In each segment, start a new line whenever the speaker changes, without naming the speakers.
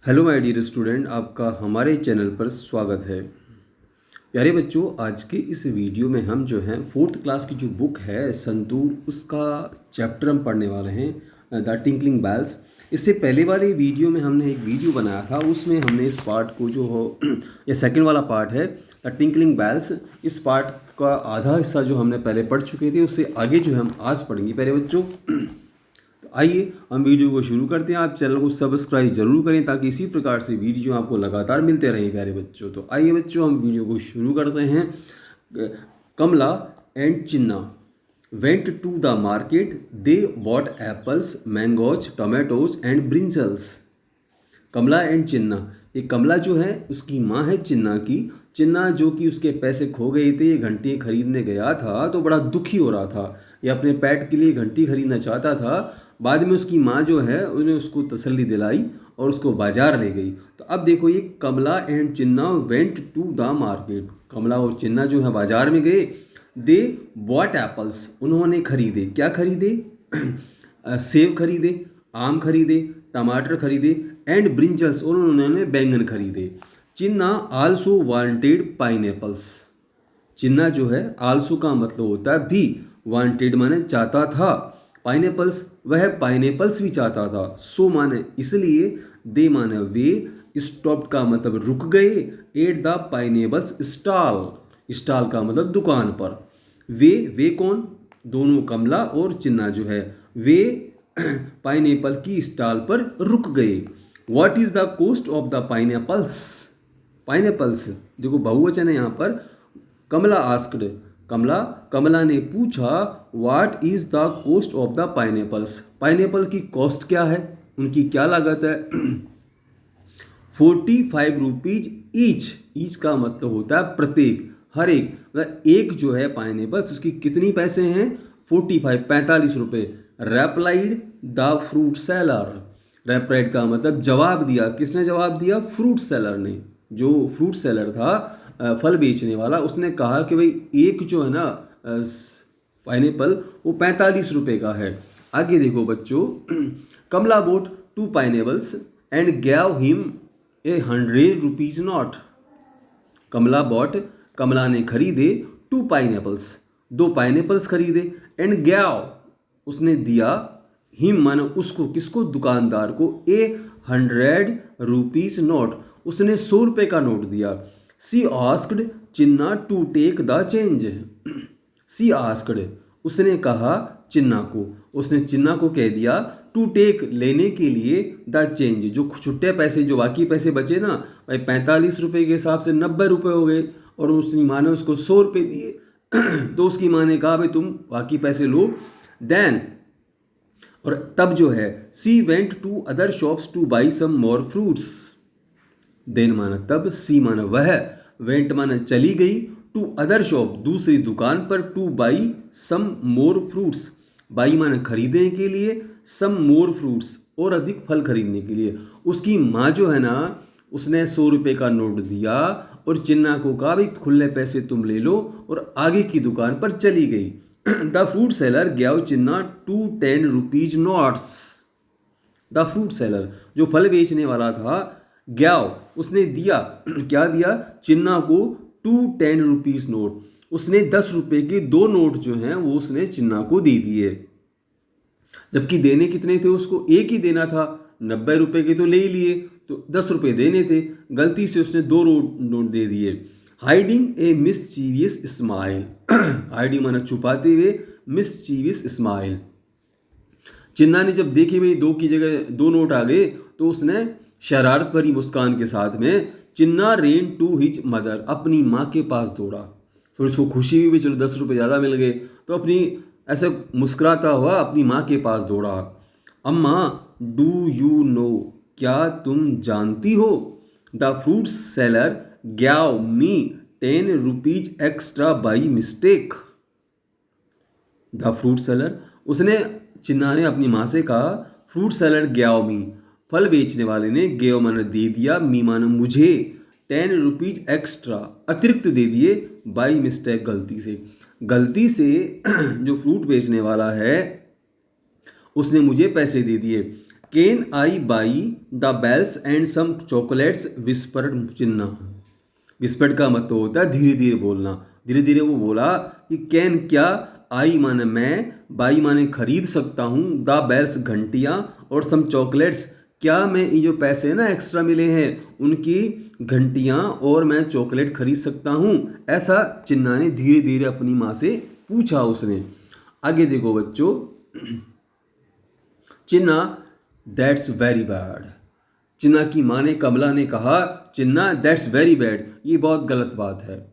Hello my dear student, आपका हमारे channel पर स्वागत है। प्यारे बच्चों, आज के इस वीडियो में हम जो हैं फोर्थ क्लास की जो बुक है संतूर, उसका चैप्टर हम पढ़ने वाले हैं द टिंकलिंग बेल्स। इससे पहले वाले वीडियो में हमने एक वीडियो बनाया था, उसमें हमने इस पार्ट को जो हो या सेकंड वाला पार्ट है द टिंकलिंग बेल्स, इस पार्ट का आधा हिस्सा जो हमने पहले पढ़ चुके थे, उससे आगे जो है हम आज पढ़ेंगे प्यारे बच्चों। आइए हम वीडियो को शुरू करते हैं। आप चैनल को सब्सक्राइब जरूर करें ताकि इसी प्रकार से वीडियो आपको लगातार मिलते रहें प्यारे बच्चों। तो आइए बच्चों, हम वीडियो को शुरू करते हैं। Kamala and Chinna went to the market, they bought apples, mangoes, tomatoes and brinjals. Kamala and Chinna, ये कमला जो है उसकी माँ है चिन्ना की। चिन्ना जो कि उसके पैसे खो गए थे, ये घंटी खरीदने गया था तो बड़ा दुखी हो रहा था। ये अपने पेट के लिए घंटी खरीदना चाहता था। बाद में उसकी माँ जो है उन्हें उसको तसल्ली दिलाई और उसको बाजार ले गई। तो अब देखो, ये Kamala and Chinna went to the market. Kamala और चिन्ना जो है बाजार में गए। दे बॉट एप्पल्स, उन्होंने खरीदे। क्या खरीदे? सेब खरीदे, आम खरीदे, टमाटर खरीदे एंड ब्रिंजल्स, और उन्होंने बैंगन खरीदे। चिन्ना आल्सो वांटेड पाइनएप्पल्स। चिन्ना जो है आल्सो का मतलब होता है भी, वांटेड माने चाहता था, पाइनएप्पल्स वह पाइनएप्पल्स भी चाहता था। सो माने इसलिए, दे माने वे, स्टॉप्ड का मतलब रुक गए, at the pineapples stall, stall का मतलब दुकान पर। वे कौन? दोनों कमला और चिन्ना जो है वे पाइनएप्पल की स्टॉल पर रुक गए। What is the cost of the pineapples? Pineapples देखो बहुवचन है यहाँ पर। कमला आस्क्ड, कमला ने पूछा, what is the cost of the pineapples? Pineapple की कॉस्ट क्या है, उनकी क्या लागत है? 45 रुपीज ईच का मतलब होता है प्रत्येक, हर एक, मतलब एक जो है पाइनएप्पल्स, उसकी कितनी पैसे हैं? 45 रुपये। Replied the fruit seller, replied का मतलब जवाब दिया। किसने जवाब दिया? फ्रूट सेलर ने। जो फ्रूट सेलर था, फल बेचने वाला, उसने कहा कि भाई एक जो है ना पाइनएप्पल, वो 45 रुपये का है। आगे देखो बच्चों, Kamala bought 2 pineapples and gave him 100 rupees note. Kamala ने खरीदे 2 पाइनएप्पल्स, 2 पाइनएप्पल्स खरीदे, एंड गैव उसने दिया, हिम माने उसको, किसको? दुकानदार को, 100 रुपीज नोट, उसने 100 रुपये का नोट दिया। She asked Chinna to take the change. She asked, उसने कहा चिन्ना को, उसने चिन्ना को कह दिया, टू टेक लेने के लिए, द चेंज जो छुट्टे पैसे, जो बाकी पैसे बचे ना भाई, 45 रुपये के हिसाब से 90 रुपये हो गए, और उसकी माँ ने उसको 100 रुपये दिए। तो उसकी माँ ने कहा भाई तुम बाकी पैसे लो। देन, और तब जो है, she went to other shops to buy some more fruits. Then माना तब, सी माना वह, वेंट माना चली गई, टू अदर शॉप दूसरी दुकान पर, to buy some more fruits, buy माना खरीदने के लिए, सम मोर फ्रूट्स और अधिक फल खरीदने के लिए। उसकी माँ जो है ना, उसने 100 रुपये का नोट दिया और चिन्ना को कहा भाई खुले पैसे तुम ले लो, और आगे की दुकान पर चली गई। The fruit seller gave Chinna 2 10 rupees notes. The fruit seller जो फल बेचने वाला था, गैव उसने दिया, क्या दिया? चिन्ना को 2 10 रुपीज नोट, उसने 10 रुपये के 2 नोट जो हैं वो उसने चिन्ना को दे दिए। जबकि देने कितने थे उसको? एक ही देना था, 90 रुपये के तो ले ही लिए, तो 10 रुपये देने थे, गलती से उसने 2 नोट दे दिए। हाइडिंग ए मिसचीवियस स्माइल, हाइडिंग माना छुपाते हुए, मिसचीवियस स्माइल। चिन्ना ने जब देखी भाई 2 की जगह 2 नोट आ गए, तो उसने शरारत भरी मुस्कान के साथ में, चिन्ना रेन टू हिज मदर, अपनी माँ के पास दौड़ा। थोड़ी उसको खुशी हुई, चलो 10 रुपये ज़्यादा मिल गए, तो अपनी ऐसे मुस्कुराता हुआ अपनी माँ के पास दौड़ा। अम्मा, डू यू नो, क्या तुम जानती हो? The fruit seller gave me 10 rupees extra by mistake. The fruit seller, उसने, चिन्ना ने अपनी माँ से कहा, फ्रूट सेलर गैव मी, फल बेचने वाले ने, गेव माने दे दिया, मी माने मुझे, 10 रुपीज एक्स्ट्रा अतिरिक्त दे दिए, बाई मिस्टेक गलती से। गलती से जो फ्रूट बेचने वाला है उसने मुझे पैसे दे दिए, can I buy the bells and some chocolates whispered Chinna. Whispered का मतलब होता है धीरे धीरे बोलना। धीरे धीरे वो बोला कि कैन क्या, आई माने मैं, बाई माने खरीद सकता हूँ, द बेल्स घंटियाँ, और सम चॉकलेट्स क्या मैं ये जो पैसे ना एक्स्ट्रा मिले हैं उनकी घंटियाँ और मैं चॉकलेट खरीद सकता हूँ। ऐसा चिन्ना ने धीरे धीरे अपनी माँ से पूछा उसने। आगे देखो बच्चों, चिन्ना दैट्स वेरी बैड। चिन्ना की माँ ने कमला ने कहा, चिन्ना दैट्स वेरी बैड, ये बहुत गलत बात है।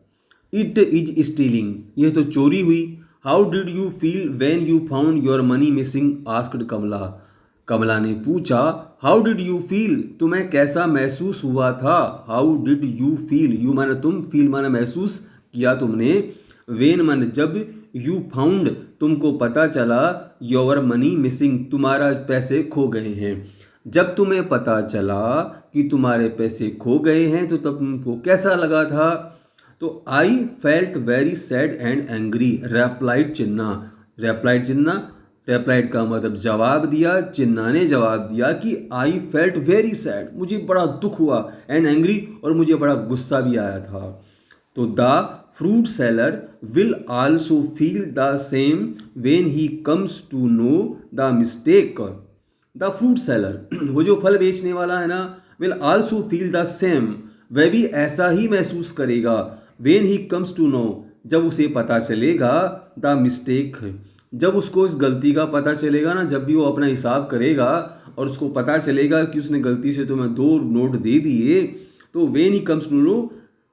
इट इज स्टीलिंग, ये तो चोरी हुई। How did you feel when you found your money missing, asked Kamala. Kamala ने पूछा, हाउ डिड यू फील, तुम्हें कैसा महसूस हुआ था। How did you feel, you माने तुम, फील माने महसूस किया तुमने, वेन माने जब, यू फाउंड तुमको पता चला, योर मनी मिसिंग तुम्हारा पैसे खो गए हैं। जब तुम्हें पता चला कि तुम्हारे पैसे खो गए हैं तो तब तुमको कैसा लगा था। तो I felt very sad and angry, replied Chinna. Replied Chinna, replied का मतलब जवाब दिया। चिन्ना ने जवाब दिया कि आई फेल्ट वेरी सैड, मुझे बड़ा दुख हुआ, एंड एंग्री, और मुझे बड़ा गुस्सा भी आया था। तो the fruit seller will also feel the same when he comes to know the mistake. The fruit seller, वो जो फल बेचने वाला है ना, will also feel the same, वह भी ऐसा ही महसूस करेगा, when he comes to know, जब उसे पता चलेगा, द मिस्टेक, जब उसको इस गलती का पता चलेगा ना, जब भी वो अपना हिसाब करेगा और उसको पता चलेगा कि उसने गलती से तुम्हें 2 नोट दे दिए, तो when he comes to know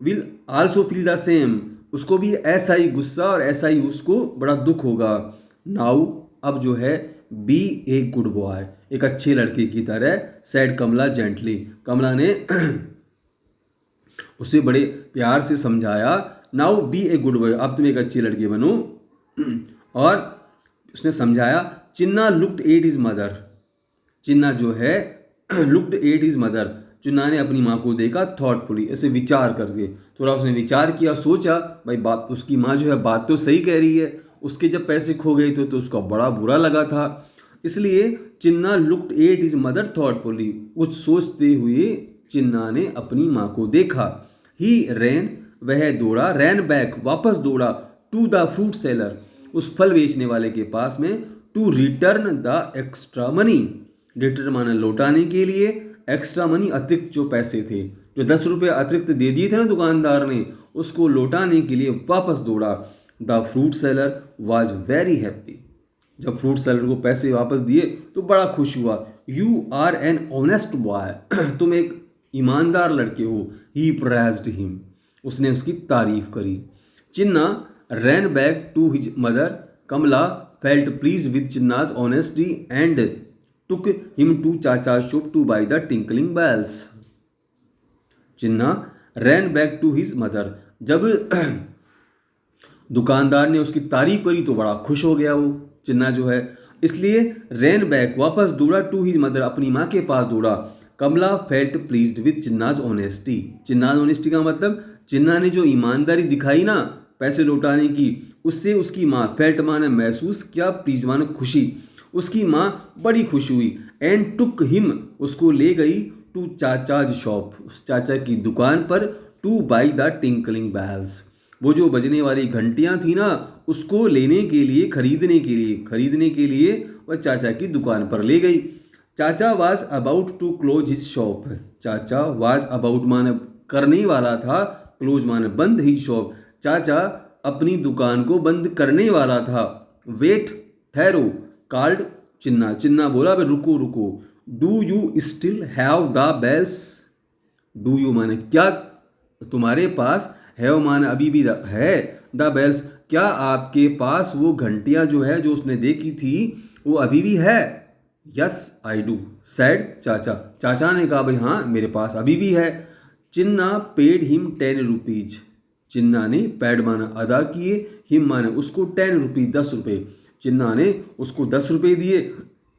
will also feel the same, उसको भी ऐसा ही गुस्सा और ऐसा ही उसको बड़ा दुख होगा। नाउ, अब जो है, बी ए गुड बॉय, एक अच्छे लड़के की तरह, सैड कमला जेंटली, कमला ने उसे बड़े प्यार से समझाया, now be a good boy, अब तुम एक अच्छी लड़की बनो। और उसने समझाया, Chinna looked at his mother, Chinna जो है looked at his mother, Chinna ने अपनी माँ को देखा थॉटफुली, ऐसे विचार करके, थोड़ा उसने विचार किया, सोचा भाई बात, उसकी माँ जो है बात तो सही कह रही है, उसके जब पैसे खो गए थे तो उसका बड़ा बुरा लगा था, इसलिए Chinna looked at his mother thoughtfully, कुछ सोचते हुए चिन्ना ने अपनी माँ को देखा। ही रैन, वह दौड़ा, रैन बैक, वापस दौड़ा, टू द फ्रूट सेलर, उस फल बेचने वाले के पास में, to return the extra money, return माना लौटाने के लिए, एक्स्ट्रा मनी अतिरिक्त जो पैसे थे, जो 10 रुपये अतिरिक्त दे दिए थे ना दुकानदार ने, उसको लौटाने के लिए वापस दौड़ा। The fruit seller was very happy, जब फ्रूट सेलर को पैसे वापस दिए तो बड़ा खुश हुआ। You are an honest boy, तुम एक ईमानदार लड़के हो। ही प्रेज्ड हिम, उसने उसकी तारीफ करी। Chinna ran back to his mother, Kamala felt please with Chinna's honesty and took him to chacha shop to buy the tinkling bells. Chinna ran back to his mother, जब दुकानदार ने उसकी तारीफ करी तो बड़ा खुश हो गया वो चिन्ना जो है, इसलिए रैन बैक, वापस दौड़ा, टू हिज मदर, अपनी माँ के पास दौड़ा। Kamala felt pleased with Chinna's honesty, Chinna's honesty का मतलब चिन्ना ने जो ईमानदारी दिखाई ना पैसे लौटाने की, उससे उसकी माँ, फेल्ट माने महसूस किया, प्लीज माने खुशी, उसकी माँ बड़ी खुश हुई। एंड टुक हिम, उसको ले गई, टू चाचाज शॉप, उस चाचा की दुकान पर, to buy the tinkling bells, वो जो बजने वाली घंटियाँ थी ना, उसको लेने के लिए, खरीदने के लिए वह चाचा की दुकान पर ले गई। चाचा was about to close his shop, चाचा वाज अबाउट माने करने वाला था, क्लोज माने बंद, हिज शॉप, चाचा अपनी दुकान को बंद करने वाला था। वेट, ठहरो, कॉल्ड चिन्ना, चिन्ना बोला भाई रुको रुको। Do you still have the bells, do you माने क्या, तुम्हारे पास, हैव माने अभी भी है, द बेल्स क्या आपके पास वो घंटियां जो है जो उसने देखी थी वो अभी भी है। यस आई डू सैड चाचा, चाचा ने कहा भाई हाँ मेरे पास अभी भी है। चिन्ना पेड हिम 10 रुपीज, चिन्ना ने पेड माना अदा किए, हिम माने उसको, 10 रुपीज 10 रुपये, चिन्ना ने उसको 10 रुपये दिए।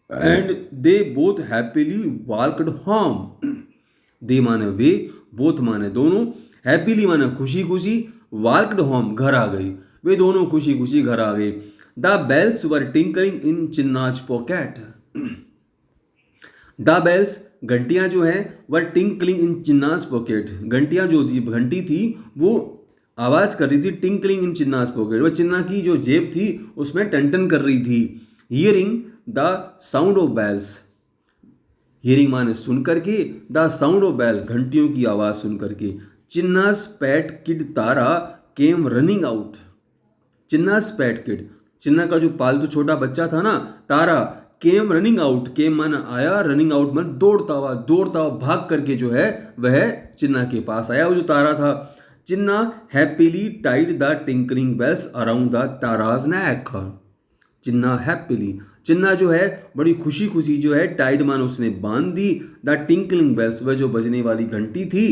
And they both happily walked home, they माने वे, बोथ माने दोनों, हैप्पीली माने खुशी खुशी, वॉल्कड होम घर आ गई, वे दोनों खुशी खुशी घर आ गए। The bells were tinkling in Chinna's pocket, the bells घंटियां जो है वर टिंकलिंग इन चिन्नास पॉकेट, घंटियां जो थी, घंटी थी वो आवाज कर रही थी टिंकलिंग इन चिन्नास पॉकेट, वह चिन्ना की जो जेब थी उसमें टन टन कर रही थी। Hearing the sound of bells, hearing माने सुन करके, द साउंड ऑफ बेल घंटियों की आवाज सुन करके, Chinna's pet kid Tara came running out, Chinna's pet kid, Chinna का जो पालतू छोटा बच्चा था ना तारा, केम रनिंग आउट, केम माना आया, रनिंग आउट मन दौड़ता हुआ भाग करके जो है वह चिन्ना के पास आया, वो जो तारा था। Chinna happily tied the tinkering bells around the Tara's neck, Chinna happily, Chinna जो है बड़ी खुशी खुशी जो है टाइड मान उसने बांध दी द टिंकलिंग बेल्स, वह जो बजने वाली घंटी थी,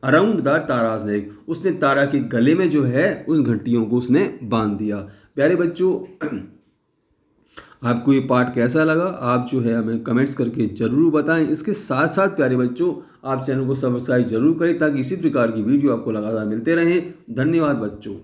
अराउंड द ताराज नेक, उसने तारा के गले में जो है उस घंटियों को उसने बांध दिया। प्यारे बच्चों आपको ये पाठ कैसा लगा आप जो है हमें कमेंट्स करके ज़रूर बताएं। इसके साथ साथ प्यारे बच्चों आप चैनल को सब्सक्राइब जरूर करें ताकि इसी प्रकार की वीडियो आपको लगातार मिलते रहें। धन्यवाद बच्चों।